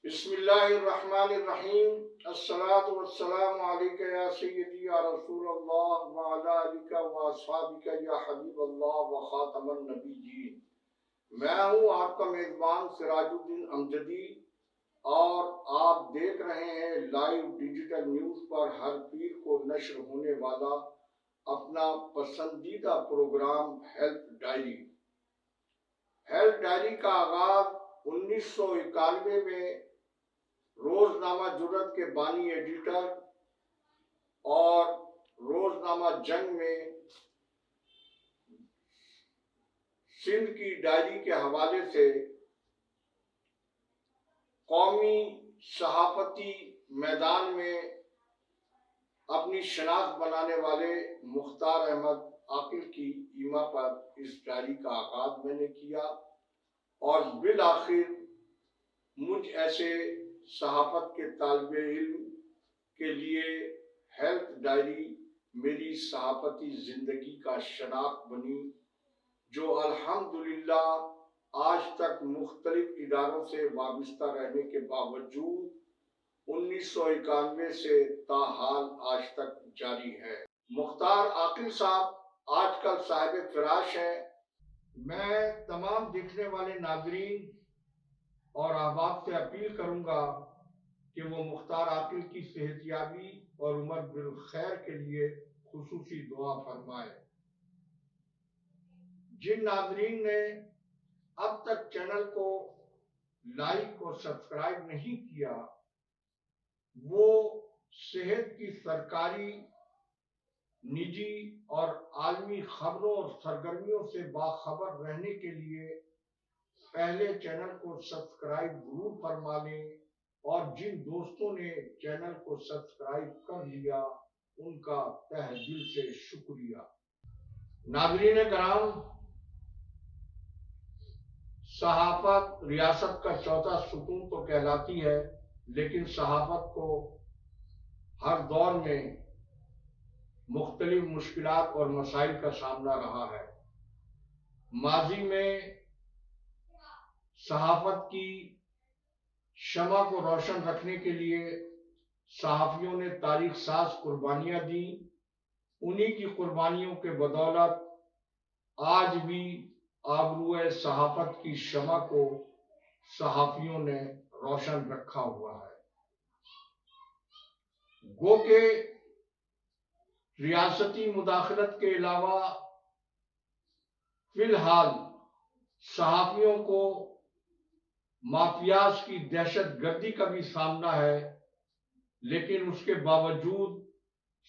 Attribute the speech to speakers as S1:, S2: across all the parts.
S1: بسم اللہ الرحمن الرحیم الصلاة والسلام علیکہ یا سیدی یا رسول اللہ وعلا علیکہ و اصحابکہ یا حبیب اللہ و خاتم النبیین۔ میں ہوں آپ کا میزبان سراج الدین امجدی اور آپ دیکھ رہے ہیں لائیو ڈیجیٹل نیوز پر ہر پیر کو نشر ہونے والا اپنا پسندیدہ پروگرام ہیلتھ ڈائری۔ ہیلتھ ڈائری کا آغاز 1991 میں روزنامہ جرأت کے بانی ایڈیٹر اور روزنامہ جنگ میں سندھ کی ڈائری کے حوالے سے قومی صحافتی میدان میں اپنی شناخت بنانے والے مختار احمد عاقل کی ایما پر اس ڈائری کا آغاز میں نے کیا اور بالآخر مجھ ایسے صحافت کے طالب علم کے لیے ہیلتھ ڈائری میری صحافتی زندگی کا شناخت بنی، جو الحمدللہ آج تک مختلف اداروں سے وابستہ رہنے کے باوجود 1991 سے تاحال آج تک جاری ہے۔ مختار عاقل صاحب آج کل صاحب فراش ہیں۔ میں تمام دیکھنے والے ناظرین اور احباب سے اپیل کروں گا کہ وہ مختار عاقل کی صحت یابی اور عمر بالخیر کے لیے خصوصی دعا فرمائے۔ جن ناظرین نے اب تک چینل کو لائک اور سبسکرائب نہیں کیا، وہ صحت کی سرکاری، نجی اور عالمی خبروں اور سرگرمیوں سے باخبر رہنے کے لیے پہلے چینل کو سبسکرائب ضرور فرما لیں، اور جن دوستوں نے چینل کو سبسکرائب کر لیا ان کا تہ دل سے شکریہ۔ ناظرین کرام، صحافت ریاست کا چوتھا ستون تو کہلاتی ہے، لیکن صحافت کو ہر دور میں مختلف مشکلات اور مسائل کا سامنا رہا ہے۔ ماضی میں صحافت کی شمع کو روشن رکھنے کے لیے صحافیوں نے تاریخ ساز قربانیاں دیں۔ انہی کی قربانیوں کے بدولت آج بھی آبروئے صحافت کی شمع کو صحافیوں نے روشن رکھا ہوا ہے۔ گو کہ ریاستی مداخلت کے علاوہ فی الحال صحافیوں کو مافیاز کی دہشت گردی کا بھی سامنا ہے، لیکن اس کے باوجود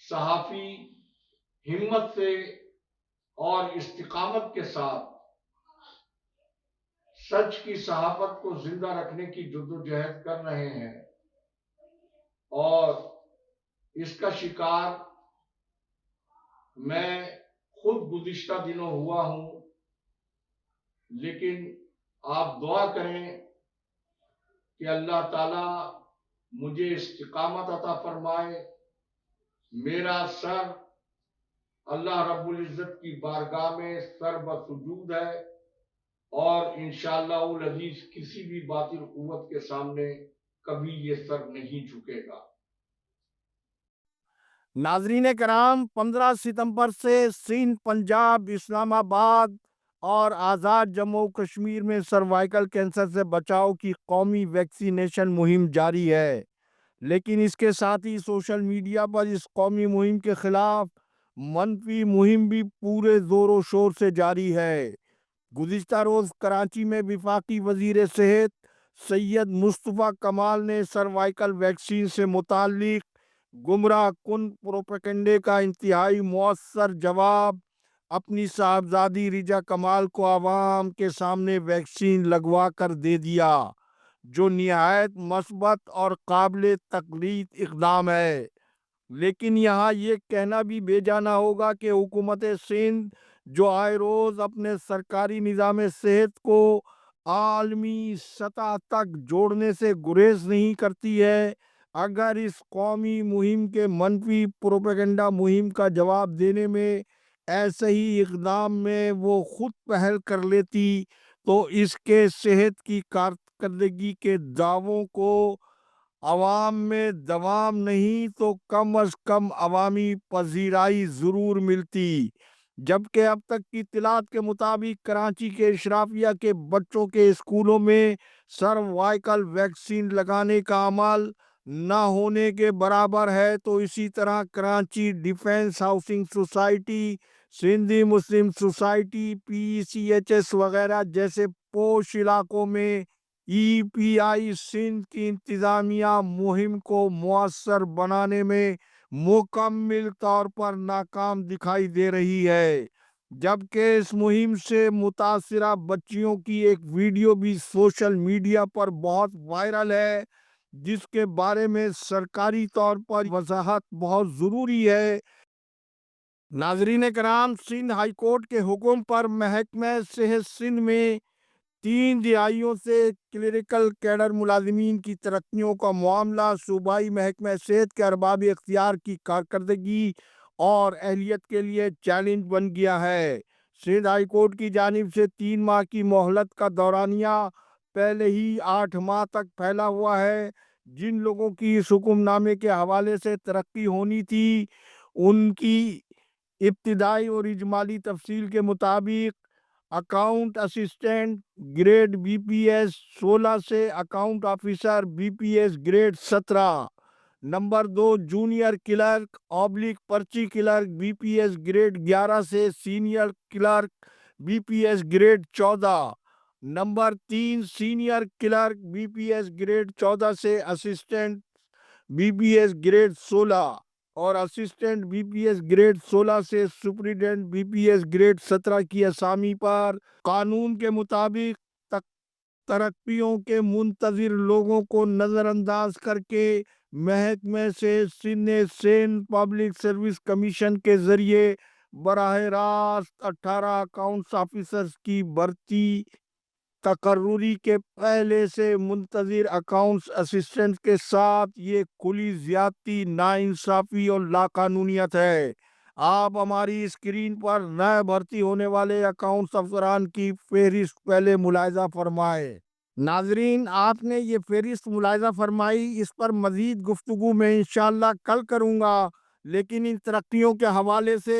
S1: صحافی ہمت سے اور استقامت کے ساتھ سچ کی صحافت کو زندہ رکھنے کی جدوجہد کر رہے ہیں، اور اس کا شکار میں خود گزشتہ دنوں ہوا ہوں۔ لیکن آپ دعا کریں کہ اللہ تعالی مجھے استقامت عطا فرمائے، میرا سر اللہ رب العزت کی بارگاہ میں سر بسجود ہے، اور انشاءاللہ العزیز کسی بھی باطل قوت کے سامنے کبھی یہ سر نہیں جھکے گا۔
S2: ناظرین کرام، 15 ستمبر سے سندھ، پنجاب، اسلام آباد اور آزاد جموں و کشمیر میں سروائیکل کینسر سے بچاؤ کی قومی ویکسینیشن مہم جاری ہے، لیکن اس کے ساتھ ہی سوشل میڈیا پر اس قومی مہم کے خلاف منفی مہم بھی پورے زور و شور سے جاری ہے۔ گزشتہ روز کراچی میں وفاقی وزیر صحت سید مصطفیٰ کمال نے سروائیکل ویکسین سے متعلق گمراہ کن پروپیگنڈے کا انتہائی مؤثر جواب اپنی صاحبزادی رجا کمال کو عوام کے سامنے ویکسین لگوا کر دے دیا، جو نہایت مثبت اور قابل تقلید اقدام ہے۔ لیکن یہاں یہ کہنا بھی بے جانا ہوگا کہ حکومت سندھ، جو آئے روز اپنے سرکاری نظام صحت کو عالمی سطح تک جوڑنے سے گریز نہیں کرتی ہے، اگر اس قومی مہم کے منفی پروپیگنڈا مہم کا جواب دینے میں، ایسے ہی اقدام میں وہ خود پہل کر لیتی، تو اس کے صحت کی کارکردگی کے دعووں کو عوام میں دوام نہیں تو کم از کم عوامی پذیرائی ضرور ملتی، جبکہ اب تک کی اطلاعات کے مطابق کراچی کے اشرافیہ کے بچوں کے اسکولوں میں سروائیکل ویکسین لگانے کا عمل نہ ہونے کے برابر ہے، تو اسی طرح Karachi defence housing society, Sindhi Muslim society, PCHS وغیرہ جیسے پوش علاقوں میں EPI سندھ کی انتظامیہ مہم کو مؤثر بنانے میں مکمل طور پر ناکام دکھائی دے رہی ہے، جبکہ اس مہم سے متاثرہ بچیوں کی ایک ویڈیو بھی سوشل میڈیا پر بہت وائرل ہے، جس کے بارے میں سرکاری طور پر وضاحت بہت ضروری ہے۔ ناظرین کرام، سندھ ہائی کورٹ کے حکم پر محکمہ صحت سندھ میں 3 دہائیوں سے کلریکل کیڈر ملازمین کی ترقیوں کا معاملہ صوبائی محکمہ صحت کے ارباب اختیار کی کارکردگی اور اہلیت کے لیے چیلنج بن گیا ہے۔ سندھ ہائی کورٹ کی جانب سے 3 ماہ کی مہلت کا دورانیہ پہلے ہی 8 ماہ تک پھیلا ہوا ہے۔ جن لوگوں کی اس حکم نامے کے حوالے سے ترقی ہونی تھی، ان کی ابتدائی اور اجمالی تفصیل کے مطابق اکاؤنٹ اسسٹنٹ گریڈ BPS 16 سے اکاؤنٹ آفیسر BPS گریڈ 17، نمبر 2 جونیئر کلرک پرچی کلرک BPS گریڈ 11 سے سینئر کلرک BPS گریڈ 14، نمبر 3 سینئر کلرک BPS گریڈ 14 سے اسسٹنٹ BPS گریڈ 16 اور اسسٹنٹ BPS گریڈ 16 سے سپرنٹینڈنٹ BPS گریڈ 17 کی اسامی پر قانون کے مطابق ترقیوں کے منتظر لوگوں کو نظر انداز کر کے محکمہ سے سندھ پبلک سروس کمیشن کے ذریعے براہ راست 18 اکاؤنٹس آفیسرز کی بھرتی تقرری کے پہلے سے منتظر اکاؤنٹس اسسٹنٹ کے ساتھ یہ کھلی زیادتی، ناانصافی اور لاقانونیت ہے۔ آپ ہماری اسکرین پر نئے بھرتی ہونے والے اکاؤنٹس افسران کی فہرست پہلے ملاحظہ فرمائے۔ ناظرین، آپ نے یہ فہرست ملاحظہ فرمائی، اس پر مزید گفتگو میں انشاءاللہ کل کروں گا، لیکن ان ترقیوں کے حوالے سے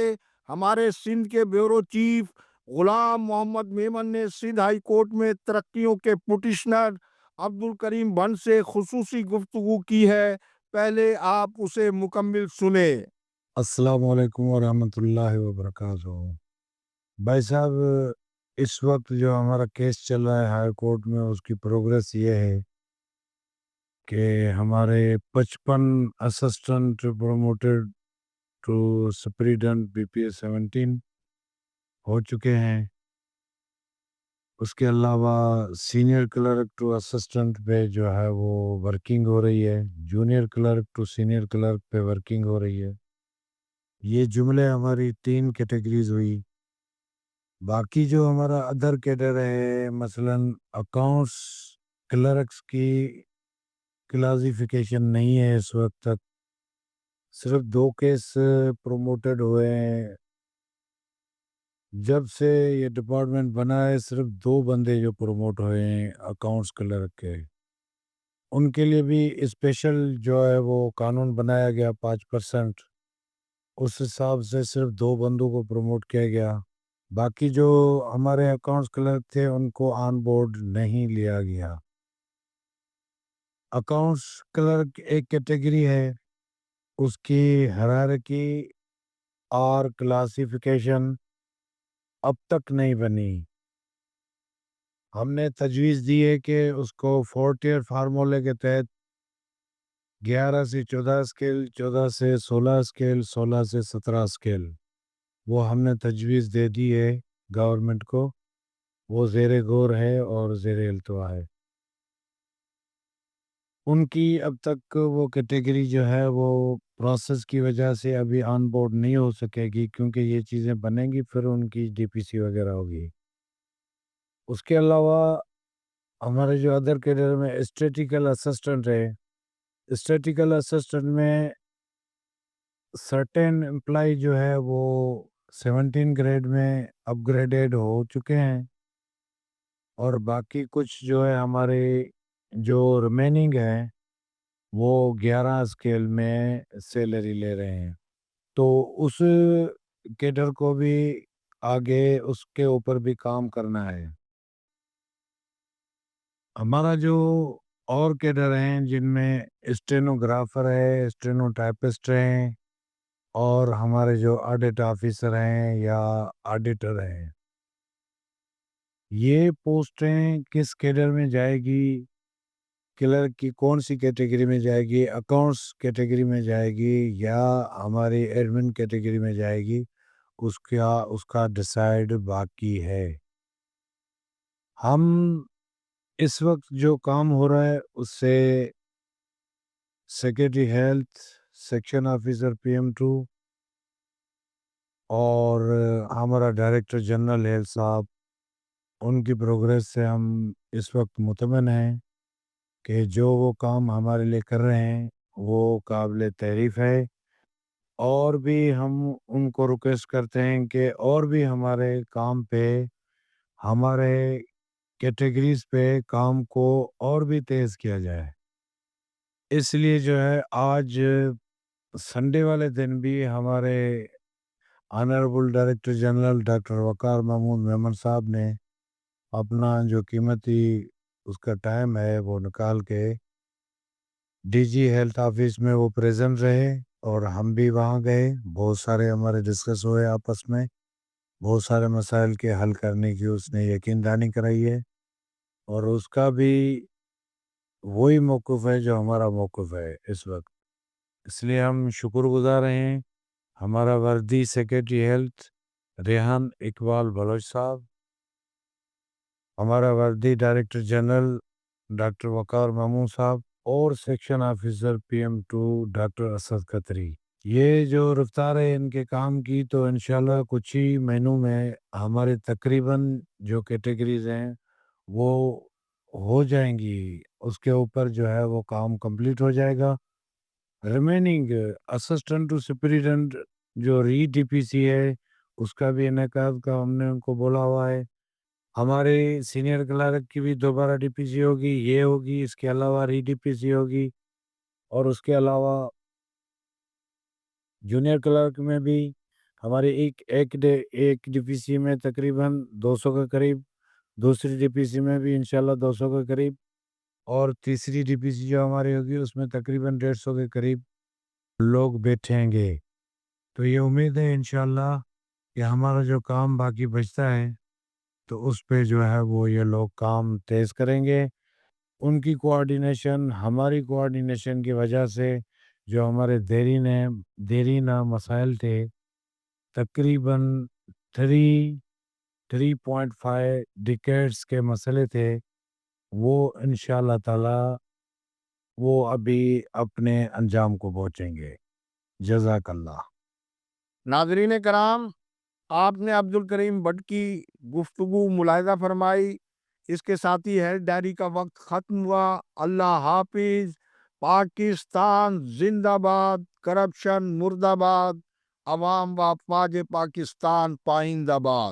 S2: ہمارے سندھ کے بیورو چیف غلام محمد میمن نے سندھ ہائی کورٹ میں ترقیوں کے پٹیشنر عبدالکریم بن سے خصوصی گفتگو کی ہے، پہلے آپ اسے مکمل سنیں۔
S3: السلام علیکم ورحمۃ اللہ وبرکاتہ۔ بھائی صاحب، اس وقت جو ہمارا کیس چل رہا ہے ہائی کورٹ میں، اس کی پروگریس یہ ہے کہ ہمارے 55 assistant promoted to superintendent BPS 17 ہو چکے ہیں۔ اس کے علاوہ سینئر کلرک ٹو اسسٹنٹ پہ جو ہے وہ ورکنگ ہو رہی ہے، junior clerk to senior clerk پہ ورکنگ ہو رہی ہے۔ یہ جملے ہماری 3 کیٹیگریز ہوئی۔ باقی جو ہمارا ادر کیڈر ہے، مثلا اکاؤنٹس کلرکس کی کلاسیفیکیشن نہیں ہے اس وقت تک، صرف 2 کیس پروموٹڈ ہوئے ہیں۔ جب سے یہ ڈپارٹمنٹ بنا ہے صرف 2 بندے جو پروموٹ ہوئے ہیں اکاؤنٹس کلرک کے، ان کے لیے بھی اسپیشل جو ہے وہ قانون بنایا گیا 5%، اس حساب سے صرف 2 بندوں کو پروموٹ کیا گیا۔ باقی جو ہمارے اکاؤنٹس کلرک تھے ان کو آن بورڈ نہیں لیا گیا۔ اکاؤنٹس کلرک ایک کیٹیگری ہے، اس کی ہیرارکی اور کلاسیفیکیشن اب تک نہیں بنی۔ ہم نے تجویز دی ہے کہ اس کو 4 ٹیئر فارمولے کے تحت 11 سے 14 اسکیل، 14 سے 16 اسکیل، 16 سے 17 اسکیل، وہ ہم نے تجویز دے دی ہے گورنمنٹ کو، وہ زیر غور ہے اور زیر التوا ہے۔ ان کی اب تک وہ کیٹیگری جو ہے وہ پروسیس کی وجہ سے ابھی آن بورڈ نہیں ہو سکے گی، کیونکہ یہ چیزیں بنیں گی پھر ان کی DPC وغیرہ ہوگی۔ اس کے علاوہ ہمارے جو ادر کیڈر میں اسٹیٹیکل اسسٹنٹ ہے، اسٹیٹیکل اسسٹنٹ میں سرٹین امپلائی جو ہے وہ 17 گریڈ میں اپ گریڈیڈ ہو چکے ہیں، اور باقی کچھ جو ہے ہمارے جو ریمیننگ ہیں وہ 11 اسکیل میں سیلری لے رہے ہیں، تو اس کیڈر کو بھی آگے اس کے اوپر بھی کام کرنا ہے۔ ہمارا جو اور کیڈر ہیں جن میں اسٹینوگرافر ہے، اسٹینو ٹائپسٹ ہیں، اور ہمارے جو آڈٹ آفیسر ہیں یا آڈیٹر ہیں، یہ پوسٹیں کس کیڈر میں جائے گی، کلرک کی کون سی کیٹیگری میں جائے گی، اکاؤنٹس کیٹیگری میں جائے گی یا ہماری ایڈمن کیٹیگری میں جائے گی، اس کا ڈیسائیڈ باقی ہے۔ ہم اس وقت جو کام ہو رہا ہے اس سے secretary health, section officer PM2 اور ہمارا ڈائریکٹر جنرل ہیلتھ صاحب، ان کی پروگریس سے ہم اس وقت مطمئن ہیں کہ جو وہ کام ہمارے لیے کر رہے ہیں وہ قابل تعریف ہے، اور بھی ہم ان کو ریکویسٹ کرتے ہیں کہ اور بھی ہمارے کام پہ، ہمارے کیٹیگریز پہ کام کو اور بھی تیز کیا جائے۔ اس لیے جو ہے آج سنڈے والے دن بھی ہمارے honourable director general doctor Waqar Mahmood Memon صاحب نے اپنا جو قیمتی اس کا ٹائم ہے وہ نکال کے DG ہیلتھ آفس میں وہ پریزنٹ رہے، اور ہم بھی وہاں گئے، بہت سارے ہمارے ڈسکس ہوئے آپس میں، بہت سارے مسائل کے حل کرنے کی اس نے یقین دہانی کرائی ہے، اور اس کا بھی وہی موقف ہے جو ہمارا موقف ہے اس وقت۔ اس لیے ہم شکر گزار ہیں ہمارا وردی سیکرٹری ہیلتھ ریحان اقبال بلوچ صاحب، ہمارا وردی director general doctor Waqar Mahmood صاحب، اور section officer PM2 doctor Asad Qatri. یہ جو رفتار ہے ان کے کام کی، تو انشاءاللہ کچھ ہی مہینوں میں ہمارے تقریباً جو کیٹیگریز ہیں وہ ہو جائیں گی، اس کے اوپر جو ہے وہ کام کمپلیٹ ہو جائے گا۔ ریمیننگ اسسٹنٹ ٹو سپرنٹینڈنٹ جو DPC ہے اس کا بھی انعقاد کا ہم نے ان کو بولا ہوا ہے۔ ہمارے سینئر کلرک کی بھی دوبارہ DPC ہوگی، یہ ہوگی، اس کے علاوہ DPC ہوگی، اور اس کے علاوہ جونیئر کلرک میں بھی ہمارے ایک DPC میں تقریباً 200 کے قریب، دوسری DPC میں بھی انشاءاللہ 200 کے قریب، اور تیسری DPC جو ہماری ہوگی اس میں تقریباً 150 کے قریب لوگ بیٹھیں گے۔ تو یہ امید ہے انشاءاللہ کہ ہمارا جو کام باقی بچتا ہے تو اس پہ جو ہے وہ یہ لوگ کام تیز کریں گے۔ ان کی کوآرڈینیشن، ہماری کوآرڈینیشن کی وجہ سے جو ہمارے دیرینہ مسائل تھے، تقریباً 3.5 ڈیکیڈز کے مسئلے تھے، وہ انشاءاللہ تعالی وہ ابھی اپنے انجام کو پہنچیں گے۔ جزاک اللہ۔
S2: ناظرین کرام، آپ نے عبد الکریم بٹ کی گفتگو ملاحظہ فرمائی، اس کے ساتھ ہی ہیلتھ ڈائری کا وقت ختم ہوا۔ اللہ حافظ۔ پاکستان زندہ باد، کرپشن مرد آباد، عوام و افواج پاکستان پائندہ باد۔